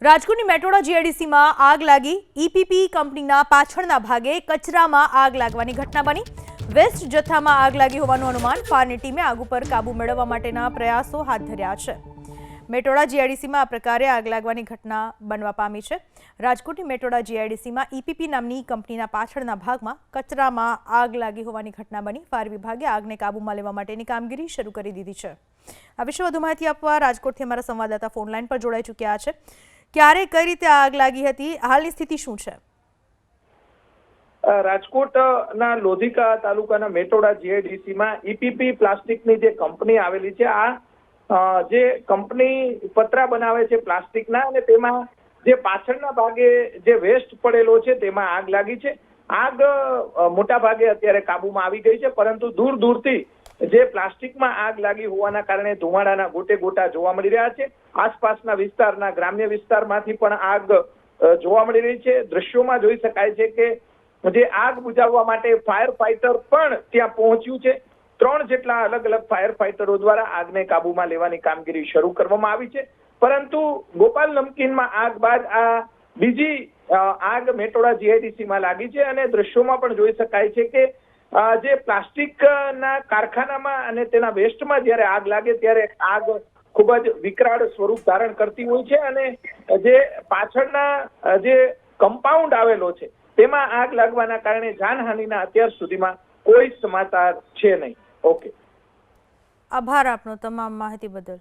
રાજકોટની મેટોડા જીઆઈડીસીમાં આગ લાગી। ઈપીપી કંપનીના પાછળના ભાગે કચરામાં આગ લાગવાની ઘટના બની। વેસ્ટ જથ્થામાં આગ લાગી હોવાનું અનુમાન। ફાયરની ટીમે આગ ઉપર કાબુ મેળવવા માટેના પ્રયાસો હાથ ધર્યા છે। મેટોડા જીઆઈડીસીમાં આ પ્રકારે આગ લાગવાની ઘટના બનવા પામી છે। રાજકોટની મેટોડા જીઆઈડીસીમાં ઈપીપી નામની કંપનીના પાછળના ભાગમાં કચરામાં આગ લાગી હોવાની ઘટના બની। ફાયર વિભાગે આગને કાબૂમાં લેવા માટેની કામગીરી શરૂ કરી દીધી છે। આ વિશે વધુ માહિતી આપવા રાજકોટથી અમારા સંવાદદાતા ફોન લાઈન પર જોડાઈ ચૂક્યા છે। ક્યારે કઈ રીતે આગ લાગી હતી, હાલની સ્થિતિ શું છે? રાજકોટના લોધિકા તાલુકાના મેટોડા જીઆઈડીસીમાં ઈપીપી પ્લાસ્ટિકની જે કંપની આવેલી છે, આ જે કંપની પતરા બનાવે છે પ્લાસ્ટિકના, અને તેમાં જે પાછળના ભાગે જે વેસ્ટ પડેલો છે તેમાં આગ લાગી છે। આગ મોટા ભાગે અત્યારે કાબુમાં આવી ગઈ છે, પરંતુ દૂર દૂરથી જે પ્લાસ્ટિકમાં આગ લાગી હોવાના કારણે ધુમાડાના ગોટે ગોટા જોવા મળી રહ્યા છે। આસપાસના વિસ્તારના ગ્રામ્ય વિસ્તારમાંથી પણ આગ જોવા મળી રહી છે। દ્રશ્યોમાં જોઈ શકાય છે કે જે આગ બુઝાવવા માટે ફાયર ફાઈટર પણ ત્યાં પહોંચ્યું છે। 3 જેટલા અલગ અલગ ફાયર ફાઈટરો દ્વારા આગને કાબુમાં લેવાની કામગીરી શરૂ કરવામાં આવી છે, પરંતુ ગોપાલ નમકીનમાં આગ બાદ આ બીજી આગ મેટોડા જીઆઈડીસીમાં લાગી છે। અને દ્રશ્યોમાં પણ જોઈ શકાય છે કે જે પ્લાસ્ટિકના કારખાનામાં અને તેના વેસ્ટમાં જ્યારે આગ લાગે ત્યારે આગ ખૂબ જ વિકરાળ સ્વરૂપ ધારણ કરતી હોય છે, અને જે પાછળના જે કમ્પાઉન્ડ આવેલો છે તેમાં આગ લાગવાના કારણે જાનહાનિના અત્યાર સુધીમાં કોઈ સમાચાર છે નહીં। ઓકે, આભાર આપનો તમામ માહિતી બદલ।